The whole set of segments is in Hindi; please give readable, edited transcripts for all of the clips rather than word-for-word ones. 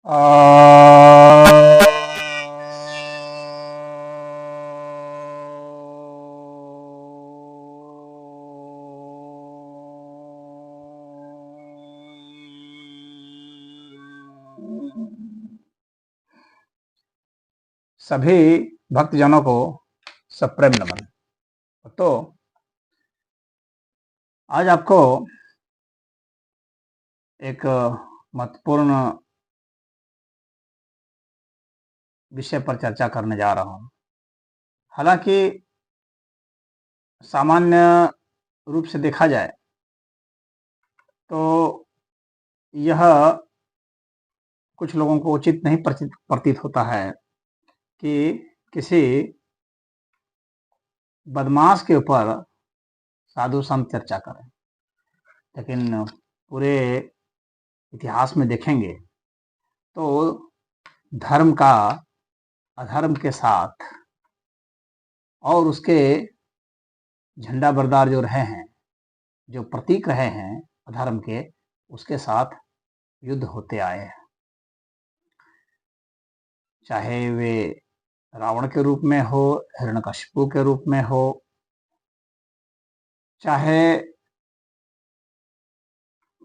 सभी भक्तजनों को सप्रेम नमन। तो आज आपको एक महत्वपूर्ण विषय पर चर्चा करने जा रहा हूं। हालांकि सामान्य रूप से देखा जाए तो यह कुछ लोगों को उचित नहीं प्रतीत होता है कि किसी बदमाश के ऊपर साधु संत चर्चा करें, लेकिन पूरे इतिहास में देखेंगे तो धर्म का अधर्म के साथ और उसके झंडा बरदार जो रहे हैं, जो प्रतीक रहे हैं अधर्म के, उसके साथ युद्ध होते आए हैं। चाहे वे रावण के रूप में हो, हिरण्यकशिपु के रूप में हो, चाहे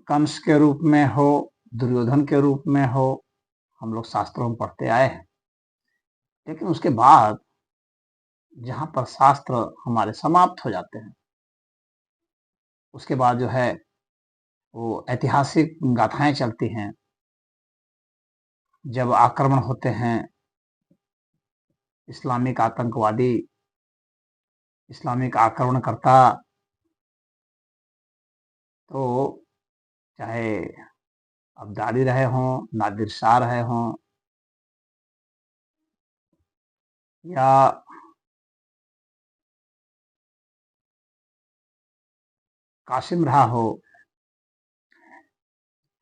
कंस के रूप में हो, दुर्योधन के रूप में हो, हम लोग शास्त्रों में पढ़ते आए हैं। लेकिन उसके बाद जहां पर शास्त्र हमारे समाप्त हो जाते हैं, उसके बाद जो है वो ऐतिहासिक गाथाएं चलती हैं। जब आक्रमण होते हैं इस्लामिक आतंकवादी, इस्लामिक आक्रमणकर्ता, तो चाहे अब्दाली रहे हों, नादिर शाह रहे हों, या कासिम रहा हो,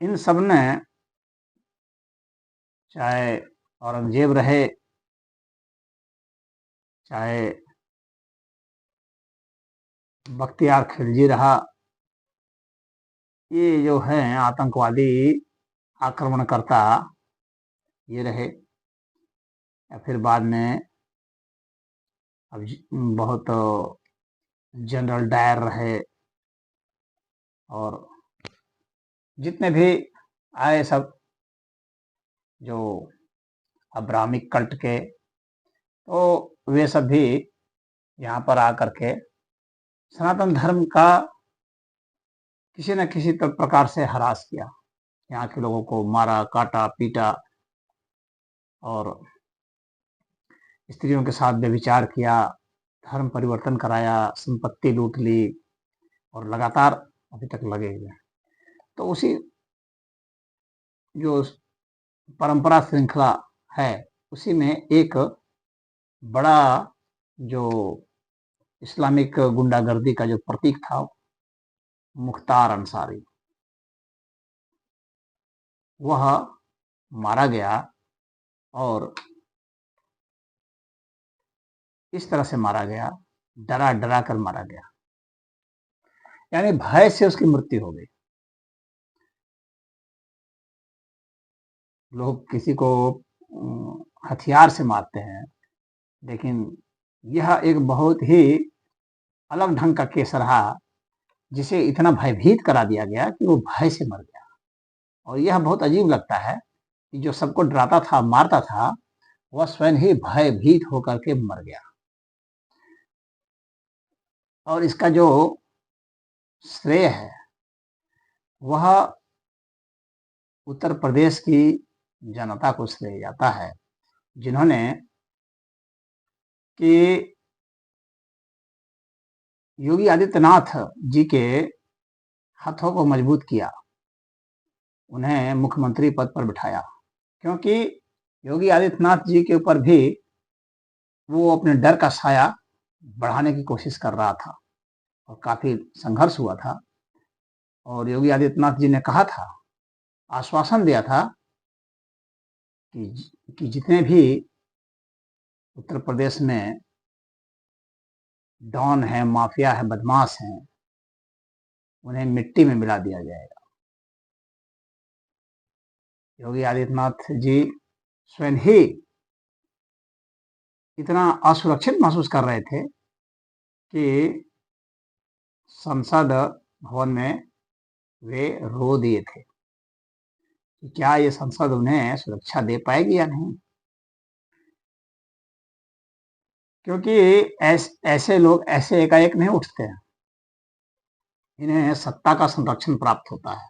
इन सब ने, चाहे औरंगजेब रहे, चाहे बख्तियार खिलजी रहा, ये जो हैं आतंकवादी आक्रमणकर्ता ये रहे, या फिर बाद में अब बहुत जनरल डायर रहे, और जितने भी आए सब जो अब्राहमिक कल्ट के, तो वे सब भी यहाँ पर आकर के सनातन धर्म का किसी न किसी प्रकार से हरास किया। यहाँ के लोगों को मारा, काटा, पीटा, और स्त्रियों के साथ व्यभिचार किया, धर्म परिवर्तन कराया, संपत्ति लूट ली, और लगातार अभी तक लगे हुए हैं। तो उसी जो परंपरा श्रृंखला है, उसी में एक बड़ा जो इस्लामिक गुंडागर्दी का जो प्रतीक था, मुख्तार अंसारी, वह मारा गया। और इस तरह से मारा गया, डरा डरा कर मारा गया, यानी भय से उसकी मृत्यु हो गई। लोग किसी को हथियार से मारते हैं, लेकिन यह एक बहुत ही अलग ढंग का केस रहा, जिसे इतना भयभीत करा दिया गया कि वो भय से मर गया। और यह बहुत अजीब लगता है कि जो सबको डराता था, मारता था, वह स्वयं ही भयभीत होकर के मर गया। और इसका जो श्रेय है वह उत्तर प्रदेश की जनता को श्रेय जाता है, जिन्होंने कि योगी आदित्यनाथ जी के हाथों को मजबूत किया, उन्हें मुख्यमंत्री पद पर बिठाया। क्योंकि योगी आदित्यनाथ जी के ऊपर भी वो अपने डर का साया बढ़ाने की कोशिश कर रहा था, और काफी संघर्ष हुआ था। और योगी आदित्यनाथ जी ने कहा था, आश्वासन दिया था कि जितने भी उत्तर प्रदेश में डॉन है, माफिया है, बदमाश हैं, उन्हें मिट्टी में मिला दिया जाएगा। योगी आदित्यनाथ जी स्वयं ही इतना असुरक्षित महसूस कर रहे थे कि संसद भवन में वे रो दिए थे कि क्या ये संसद उन्हें सुरक्षा दे पाएगी या नहीं, क्योंकि ऐसे लोग ऐसे एकाएक नहीं उठते हैं, इन्हें सत्ता का संरक्षण प्राप्त होता है।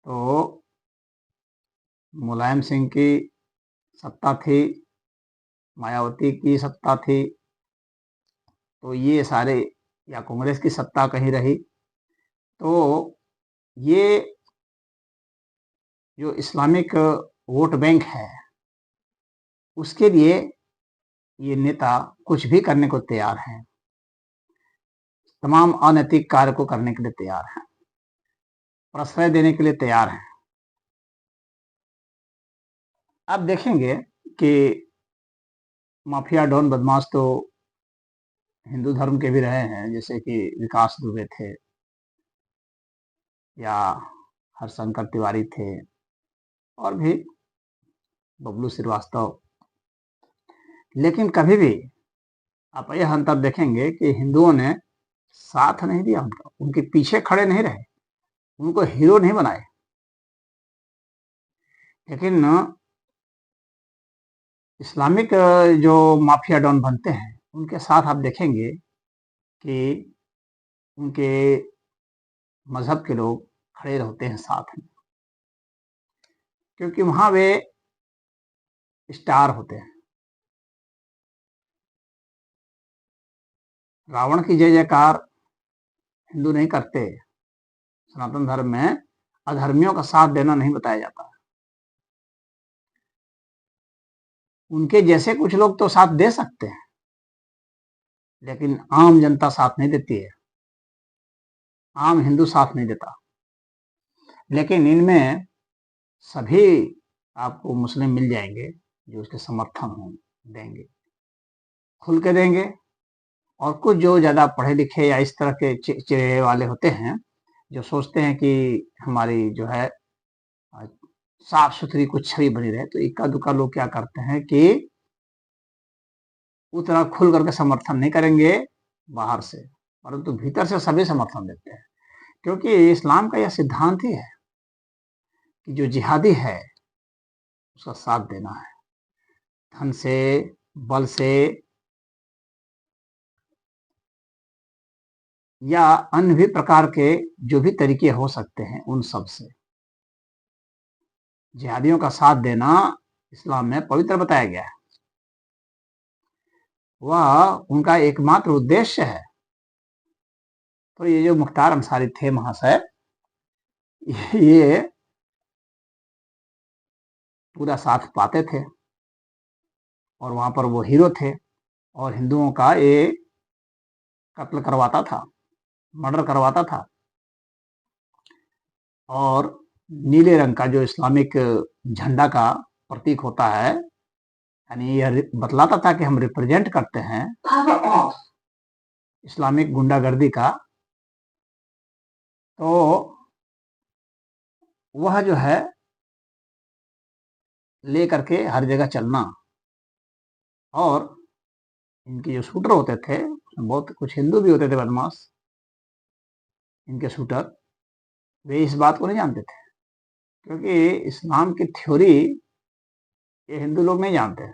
तो मुलायम सिंह की सत्ता थी, मायावती की सत्ता थी, तो ये सारे, या कांग्रेस की सत्ता कहीं रही, तो ये जो इस्लामिक वोट बैंक है उसके लिए ये नेता कुछ भी करने को तैयार हैं, तमाम अनैतिक कार्य को करने के लिए तैयार हैं, प्रश्रय देने के लिए तैयार हैं। अब देखेंगे कि माफिया डॉन बदमाश तो हिंदू धर्म के भी रहे हैं, जैसे कि विकास दुबे थे या हरशंकर तिवारी थे और भी बबलू श्रीवास्तव। लेकिन कभी भी आप यह अंतर देखेंगे कि हिंदुओं ने साथ नहीं दिया उनका, उनके पीछे खड़े नहीं रहे, उनको हीरो नहीं बनाए। लेकिन इस्लामिक जो माफिया डॉन बनते हैं उनके साथ आप देखेंगे कि उनके मजहब के लोग खड़े रहते हैं साथ में, क्योंकि वहां वे स्टार होते हैं। रावण की जय जयकार हिंदू नहीं करते। सनातन धर्म में अधर्मियों का साथ देना नहीं बताया जाता। उनके जैसे कुछ लोग तो साथ दे सकते हैं, लेकिन आम जनता साथ नहीं देती है, आम हिंदू साथ नहीं देता। लेकिन इनमें सभी आपको मुस्लिम मिल जाएंगे जो उसके समर्थन हो देंगे, खुल के देंगे। और कुछ जो ज्यादा पढ़े लिखे या इस तरह के चेहरे वाले होते हैं जो सोचते हैं कि हमारी जो है साफ सुथरी कुछ छवि बनी रहे, तो इक्का दुक्का लोग क्या करते हैं कि उतना खुल करके समर्थन नहीं करेंगे बाहर से, परंतु भीतर से सभी समर्थन देते हैं। क्योंकि इस्लाम का यह सिद्धांत ही है कि जो जिहादी है उसका साथ देना है, धन से, बल से या अन्य भी प्रकार के जो भी तरीके हो सकते हैं उन सब से जिहादियों का साथ देना इस्लाम में पवित्र बताया गया है। वह उनका एकमात्र उद्देश्य है। तो ये जो मुख्तार अंसारी थे महाशय, ये पूरा साथ पाते थे और वहां पर वो हीरो थे और हिंदुओं का ये कत्ल करवाता था, मर्डर करवाता था। और नीले रंग का जो इस्लामिक झंडा का प्रतीक होता है, यानी यह बतलाता था कि हम रिप्रेजेंट करते हैं इस्लामिक गुंडागर्दी का। तो वह जो है ले करके हर जगह चलना। और इनके जो शूटर होते थे बहुत कुछ हिंदू भी होते थे बदमाश, इनके शूटर, वे इस बात को नहीं जानते थे, क्योंकि इस्लाम की थ्योरी ये हिंदू लोग नहीं जानते।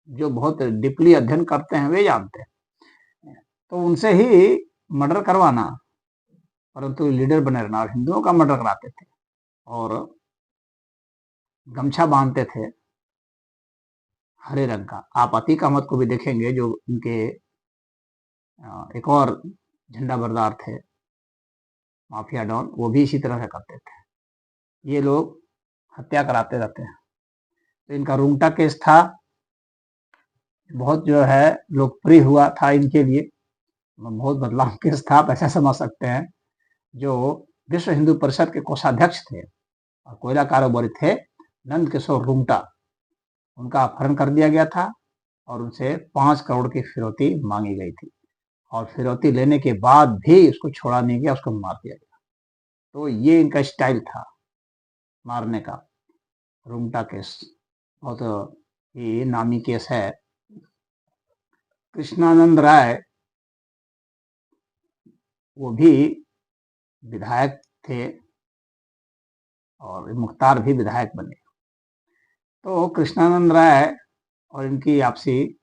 जो बहुत डीपली अध्ययन करते हैं वे जानते हैं। तो उनसे ही मर्डर करवाना, परंतु लीडर बने रहना, और हिंदुओं का मर्डर कराते थे और गमछा बांधते थे हरे रंग का। आप अतीक अहमद को भी देखेंगे जो उनके एक और झंडा बरदार थे माफिया डॉन, वो भी इसी तरह से करते थे। ये लोग हत्या कराते रहते हैं। तो इनका रूंगटा केस था, बहुत जो है लोकप्रिय हुआ था इनके लिए, बहुत बदलाव केस था, आप ऐसा समझ सकते हैं। जो विश्व हिंदू परिषद के कोषाध्यक्ष थे और कोयला कारोबारी थे नंद किशोर रूंगटा, उनका अपहरण कर दिया गया था और उनसे 5 करोड़ की फिरौती मांगी गई थी और फिरौती लेने के बाद भी उसको छोड़ा नहीं गया, उसको मार दिया गया। तो ये इनका स्टाइल था। मारने का, रुंगटा केस बहुत ही नामी केस है। कृष्णानंद राय वो भी विधायक थे और मुख्तार भी विधायक बने। तो कृष्णानंद राय और इनकी आपसी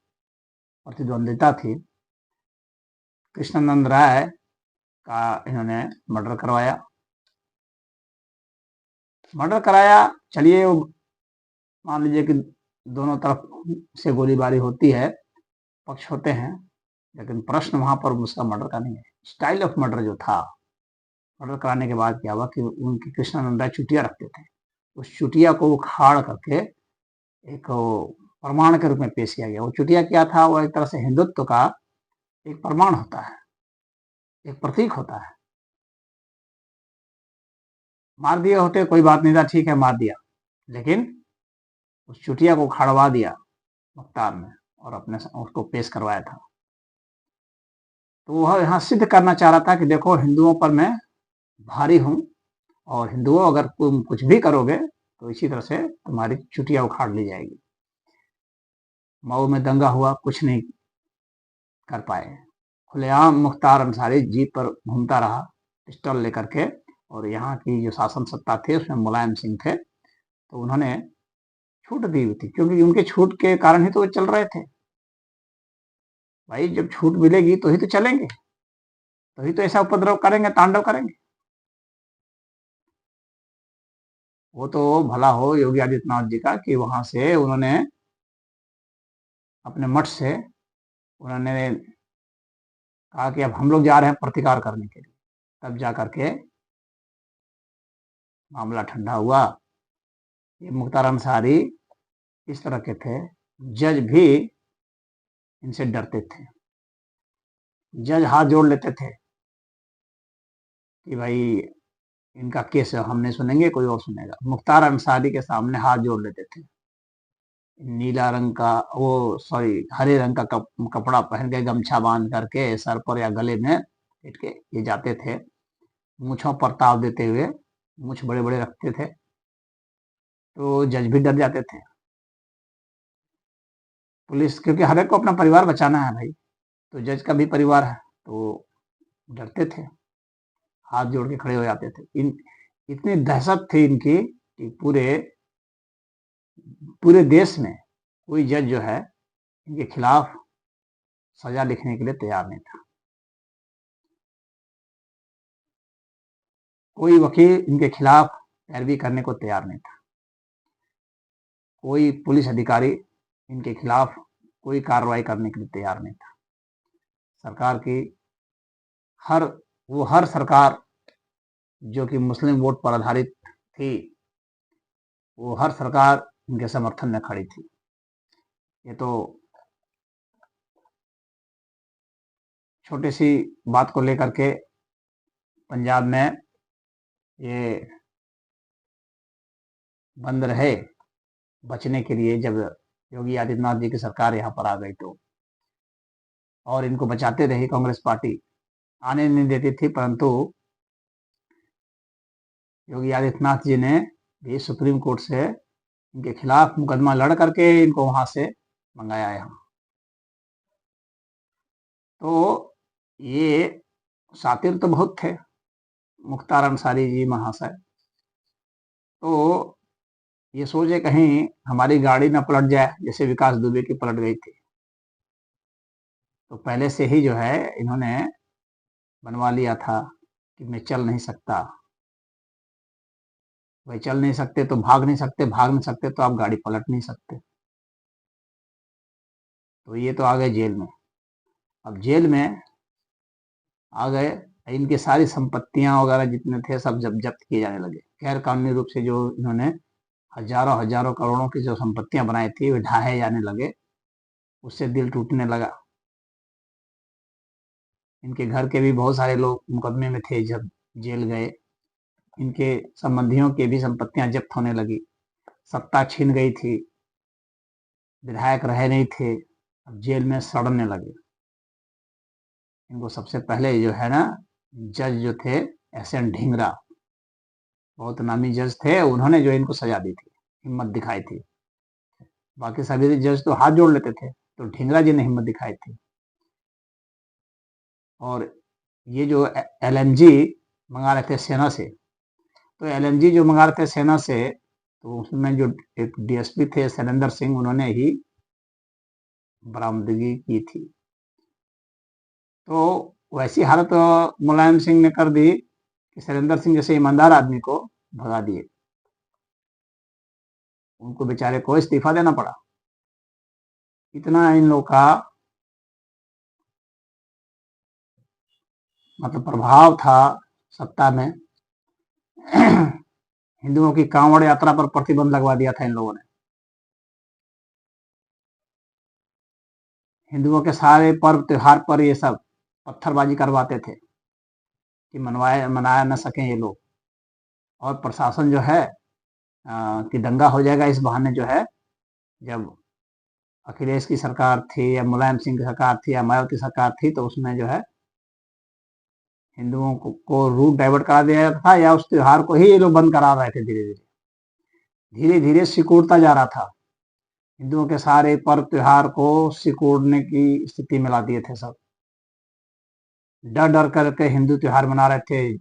प्रतिद्वंदिता थी। कृष्णानंद राय का इन्होंने मर्डर कराया। चलिए, मान लीजिए कि दोनों तरफ से गोलीबारी होती है, पक्ष होते हैं, लेकिन प्रश्न वहां पर उसका मर्डर का नहीं है। स्टाइल ऑफ मर्डर जो था, मर्डर कराने के बाद क्या हुआ कि उनकी कृष्णानंद राय चुटिया रखते थे, उस चुटिया को उखाड़ करके एक प्रमाण के रूप में पेश किया गया। वो चुटिया क्या था? वो एक तरह से हिंदुत्व का एक प्रमाण होता है, एक प्रतीक होता है। मार दिए होते कोई बात नहीं था, ठीक है मार दिया, लेकिन उस चुटिया को उखाड़वा दिया मुख्तार ने और अपने उसको पेश करवाया था। तो वह यहाँ सिद्ध करना चाह रहा था कि देखो, हिंदुओं पर मैं भारी हूं और हिंदुओं अगर तुम कुछ भी करोगे तो इसी तरह से तुम्हारी चुटिया उखाड़ ली जाएगी। मऊ में दंगा हुआ, कुछ नहीं कर पाए। खुलेआम मुख्तार अंसारी जीप पर घूमता रहा पिस्टल लेकर के, और यहाँ की जो शासन सत्ता थे उसमें मुलायम सिंह थे, तो उन्होंने छूट दी हुई थी, क्योंकि उनके छूट के कारण ही तो वो चल रहे थे। भाई जब छूट मिलेगी तो ही तो चलेंगे, तो ही तो ऐसा उपद्रव करेंगे, तांडव करेंगे। वो तो भला हो योगी आदित्यनाथ जी का कि वहां से उन्होंने अपने मठ से उन्होंने कहा कि अब हम लोग जा रहे हैं प्रतिकार करने के लिए। तब जा करके मामला ठंडा हुआ। ये मुख्तार अंसारी इस तरह के थे, जज भी इनसे डरते थे। जज हाथ जोड़ लेते थे कि भाई इनका केस हम नहीं सुनेंगे, कोई और सुनेगा। मुख्तार अंसारी के सामने हाथ जोड़ लेते थे। नीला रंग का वो सॉरी हरे रंग का कपड़ा पहन के, गमछा बांध करके सर पर या गले में लेट के ये जाते थे, मूछों पर ताव देते हुए, मूछ बड़े बड़े रखते थे, तो जज भी डर जाते थे। पुलिस, क्योंकि हर एक को अपना परिवार बचाना है भाई, तो जज का भी परिवार है, तो डरते थे, हाथ जोड़ के खड़े हो जाते थे। इतनी दहशत थी इनकी कि पूरे देश में कोई जज जो है इनके खिलाफ सजा लिखने के लिए तैयार नहीं था। कोई वकील इनके खिलाफ पैरवी करने को तैयार नहीं था। कोई पुलिस अधिकारी इनके खिलाफ कोई कार्रवाई करने के लिए तैयार नहीं था। सरकार की हर सरकार जो कि मुस्लिम वोट पर आधारित थी, वो हर सरकार इनके समर्थन में खड़ी थी। ये तो छोटी सी बात को लेकर के पंजाब में ये बंद रहे बचने के लिए, जब योगी आदित्यनाथ जी की सरकार यहाँ पर आ गई तो, और इनको बचाते रही कांग्रेस पार्टी, आने नहीं देती थी, परंतु योगी आदित्यनाथ जी ने भी सुप्रीम कोर्ट से इनके खिलाफ मुकदमा लड़ करके इनको वहां से मंगाया यहाँ। तो ये शातिर तो बहुत थे मुख्तार अंसारी जी महाशय, तो ये सोचे कहीं हमारी गाड़ी ना पलट जाए जैसे विकास दुबे की पलट गई थी। तो पहले से ही जो है इन्होंने बनवा लिया था कि मैं चल नहीं सकता। भाई चल नहीं सकते तो भाग नहीं सकते, भाग नहीं सकते तो आप गाड़ी पलट नहीं सकते। तो ये तो आ गए जेल में। अब जेल में आ गए, इनकी सारी संपत्तियां वगैरह जितने थे सब जब्त किए जाने लगे। गैर कानूनी रूप से जो इन्होंने हजारों हजारों करोड़ों की जो संपत्तियां बनाई थी वे ढाहे जाने लगे। उससे दिल टूटने लगा। इनके घर के भी बहुत सारे लोग मुकदमे में थे, जब जेल गए इनके संबंधियों की भी संपत्तियां जब्त होने लगी। सत्ता छीन गई थी, विधायक रहे नहीं थे, अब जेल में सड़ने लगे। इनको सबसे पहले जो है ना, जज जो थे एस एन ढींगरा, बहुत नामी जज थे, उन्होंने जो इनको सजा दी थी, हिम्मत दिखाई थी। बाकी सभी जज तो हाथ जोड़ लेते थे, तो ढींगरा जी ने हिम्मत दिखाई थी। और ये जो एलएमजी मंगा रहे थे सेना से, तो एलएमजी जो मंगा रहे थे सेना से, तो उसमें जो एक डीएसपी थे शैलेंद्र सिंह, उन्होंने ही बरामदगी की थी। तो वैसी हालत मुलायम सिंह ने कर दी कि शैलेंद्र सिंह जैसे ईमानदार आदमी को भगा दिए, उनको बेचारे को इस्तीफा देना पड़ा। इतना इन लोग का मतलब प्रभाव था सत्ता में। हिंदुओं की कांवड़ यात्रा पर प्रतिबंध लगवा दिया था इन लोगों ने। हिंदुओं के सारे पर्व त्योहार पर ये सब पत्थरबाजी करवाते थे कि मनाया न सकें ये लोग। और प्रशासन जो है कि दंगा हो जाएगा इस बहाने, जो है जब अखिलेश की सरकार थी या मुलायम सिंह की सरकार थी या मायावती सरकार थी, तो उसमें जो है हिंदुओं को रूट डाइवर्ट करा दिया जाता था, या उस त्योहार को ही ये लोग बंद करा रहे थे। धीरे धीरे धीरे धीरे सिकुड़ता जा रहा था। हिंदुओं के सारे पर्व त्योहार को सिकुड़ने की स्थिति में ला दिए थे सब। डर डर करके हिंदू त्योहार मना रहे थे।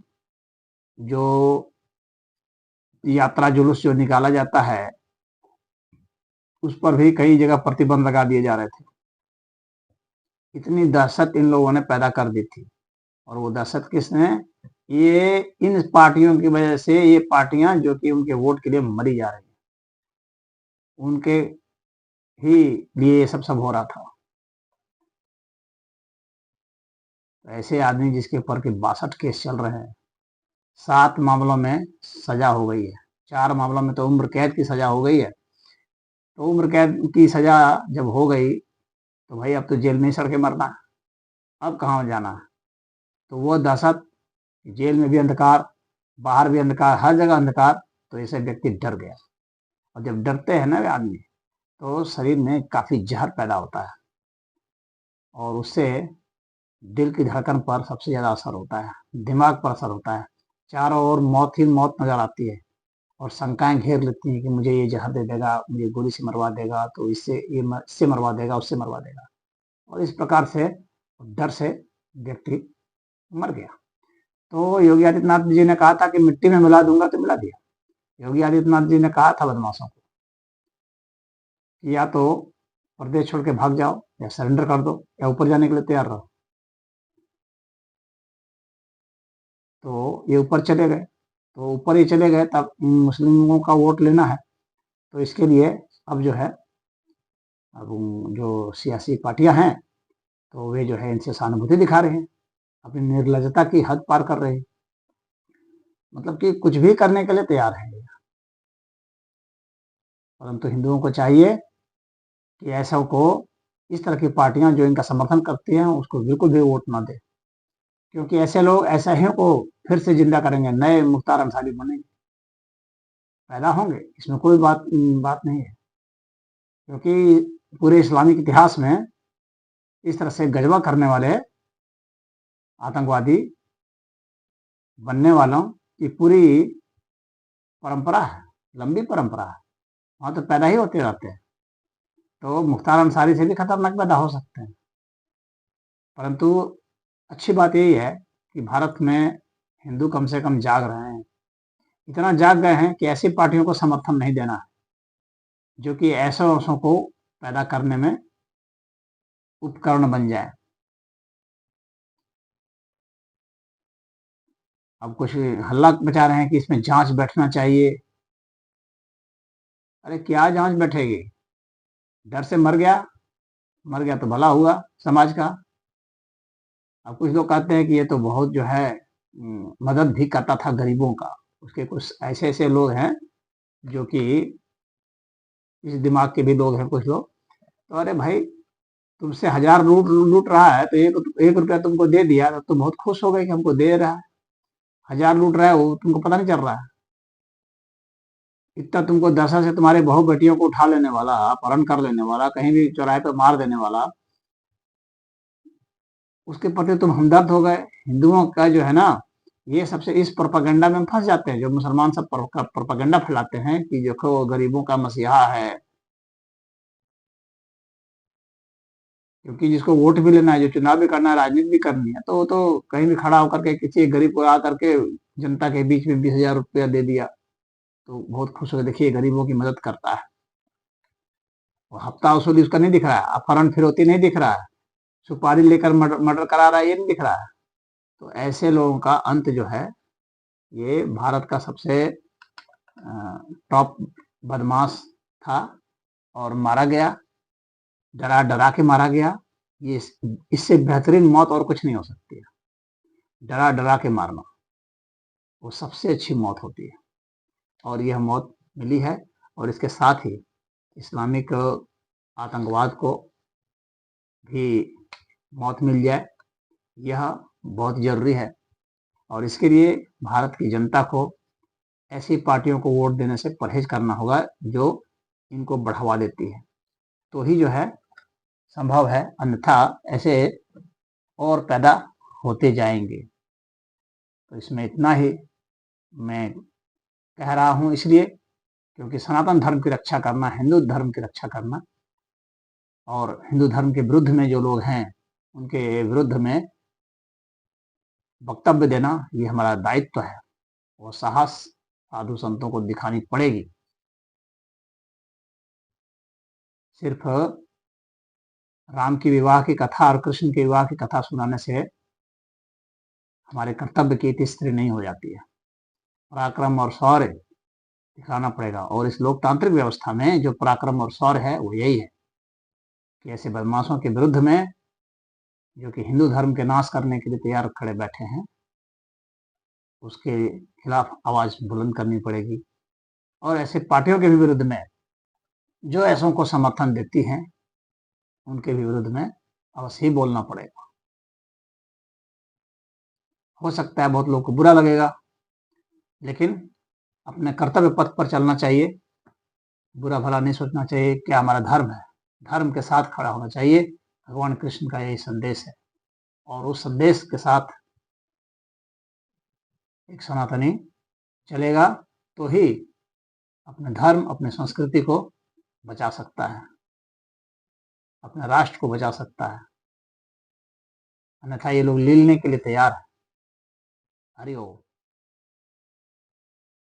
जो यात्रा जुलूस जो निकाला जाता है, उस पर भी कई जगह प्रतिबंध लगा दिए जा रहे थे। इतनी दहशत इन लोगों ने पैदा कर दी थी। और वो दहशत किसने? ये इन पार्टियों की वजह से, ये पार्टियां जो कि उनके वोट के लिए मरी जा रही हैं, उनके ही लिए ये सब हो रहा था। ऐसे आदमी जिसके ऊपर के 62 केस चल रहे हैं, 7 मामलों में सजा हो गई है, 4 मामलों में तो उम्र कैद की सजा हो गई है। तो उम्र कैद की सजा जब हो गई, तो भाई अब तो जेल में ही सड़ के मरना है, अब कहाँ जाना है। तो वो दहशत, जेल में भी अंधकार, बाहर भी अंधकार, हर जगह अंधकार, तो ऐसे व्यक्ति डर गया। और जब डरते हैं ना वे आदमी, तो शरीर में काफी जहर पैदा होता है, और उससे दिल की धड़कन पर सबसे ज्यादा असर होता है, दिमाग पर असर होता है। चारों ओर मौत ही मौत नजर आती है, और शंकाएं घेर लेती हैं कि मुझे ये जहर दे देगा, मुझे गोली से मरवा देगा, तो इससे मरवा देगा, उससे मरवा देगा। और इस प्रकार से डर से व्यक्ति मर गया। तो योगी आदित्यनाथ जी ने कहा था कि मिट्टी में मिला दूंगा, तो मिला दिया। योगी आदित्यनाथ जी ने कहा था बदमाशों को कि या तो प्रदेश छोड़ के भाग जाओ, या सरेंडर कर दो, या ऊपर जाने के लिए तैयार रहो। तो ये ऊपर चले गए। तो ऊपर ही चले गए, तब मुस्लिमों का वोट लेना है, तो इसके लिए अब जो है, अब जो सियासी पार्टियां हैं, तो वे जो है इनसे सहानुभूति दिखा रहे हैं, अपनी निर्लजता की हद पार कर रहे हैं। मतलब कि कुछ भी करने के लिए तैयार है। परंतु हिंदुओं को चाहिए कि ऐसा को, इस तरह की पार्टियां जो इनका समर्थन करती हैं, उसको बिल्कुल भी वोट ना दे। क्योंकि ऐसे लोग ऐसे ही को फिर से जिंदा करेंगे, नए मुख्तार अंसारी बनेंगे, पैदा होंगे, इसमें कोई बात नहीं है। क्योंकि पूरे इस्लामिक इतिहास में इस तरह से गजबा करने वाले आतंकवादी बनने वालों की पूरी परंपरा है, लंबी परंपरा है, वहां तो पैदा ही होते रहते हैं। तो मुख्तार अंसारी से भी खतरनाक पैदा हो सकते हैं। परंतु अच्छी बात यही है कि भारत में हिंदू कम से कम जाग रहे हैं, इतना जाग गए हैं कि ऐसी पार्टियों को समर्थन नहीं देना है जो कि ऐसों को पैदा करने में उपकरण बन जाए। अब कुछ हल्ला मचा रहे हैं कि इसमें जांच बैठना चाहिए। अरे क्या जांच बैठेगी? डर से मर गया, मर गया तो भला हुआ समाज का। अब कुछ लोग कहते हैं कि ये तो बहुत जो है मदद भी करता था गरीबों का। उसके कुछ ऐसे ऐसे लोग हैं जो कि इस दिमाग के भी लोग हैं कुछ लोग। तो अरे भाई, तुमसे 1000 लूट रहा है, तो एक रुपया तुमको दे दिया, तो तुम बहुत खुश हो गए कि हमको दे रहा है। 1000 लूट रहा है वो, तुमको पता नहीं चल रहा है। इतना तुमको दशा से तुम्हारे बहू बेटियों को उठा लेने वाला, अपहरण कर लेने वाला, कहीं भी चौराहे पर मार देने वाला, उसके प्रति तुम हमदर्द हो गए। हिंदुओं का जो है ना, ये सबसे इस प्रोपेगेंडा में फंस जाते हैं जो मुसलमान सब प्रोपेगेंडा फैलाते हैं कि देखो गरीबों का मसीहा है, क्योंकि जिसको वोट भी लेना है, जो चुनाव भी करना है, राजनीति भी करनी है, तो वो तो कहीं भी खड़ा होकर के किसी गरीब को आकर के जनता के बीच में 20,000 रुपया दे दिया तो बहुत खुश हो, देखिए गरीबों की मदद करता है। वो हफ्ता वसूली उसका नहीं दिख रहा है, अपहरण फिरौती नहीं दिख रहा है, सुपारी लेकर मर्डर करा रहा है, ये नहीं दिख रहा है। तो ऐसे लोगों का अंत जो है, ये भारत का सबसे टॉप बदमाश था और मारा गया, डरा डरा के मारा गया। ये इससे बेहतरीन मौत और कुछ नहीं हो सकती है। डरा डरा के मारना वो सबसे अच्छी मौत होती है, और यह मौत मिली है। और इसके साथ ही इस्लामिक आतंकवाद को भी मौत मिल जाए, यह बहुत जरूरी है। और इसके लिए भारत की जनता को ऐसी पार्टियों को वोट देने से परहेज करना होगा जो इनको बढ़ावा देती है, तो ही जो है संभव है, अन्यथा ऐसे और पैदा होते जाएंगे। तो इसमें इतना ही मैं कह रहा हूं, इसलिए क्योंकि सनातन धर्म की रक्षा करना, हिंदू धर्म की रक्षा करना, और हिंदू धर्म के विरुद्ध में जो लोग हैं उनके विरुद्ध में वक्तव्य देना, ये हमारा दायित्व है। वो साहस साधु संतों को दिखानी पड़ेगी। सिर्फ राम की विवाह की कथा और कृष्ण के विवाह की कथा सुनाने से हमारे कर्तव्य की तीसरी नहीं हो जाती है। पराक्रम और शौर्य दिखाना पड़ेगा, और इस लोकतांत्रिक व्यवस्था में जो पराक्रम और शौर्य है वो यही है कि ऐसे बदमाशों के विरुद्ध में, जो कि हिंदू धर्म के नाश करने के लिए तैयार खड़े बैठे हैं, उसके खिलाफ आवाज बुलंद करनी पड़ेगी। और ऐसे पार्टियों के भी विरुद्ध में जो ऐसों को समर्थन देती हैं, उनके भी विरुद्ध में अवश्य ही बोलना पड़ेगा। हो सकता है बहुत लोगों को बुरा लगेगा, लेकिन अपने कर्तव्य पथ पर चलना चाहिए, बुरा भला नहीं सोचना चाहिए। क्या हमारा धर्म है, धर्म के साथ खड़ा होना चाहिए। भगवान कृष्ण का यही संदेश है, और उस संदेश के साथ एक सनातनी चलेगा तो ही अपने धर्म, अपने संस्कृति को बचा सकता है, अपने राष्ट्र को बचा सकता है। अन्यथा ये लोग लीलने के लिए तैयार है। हरि ओम।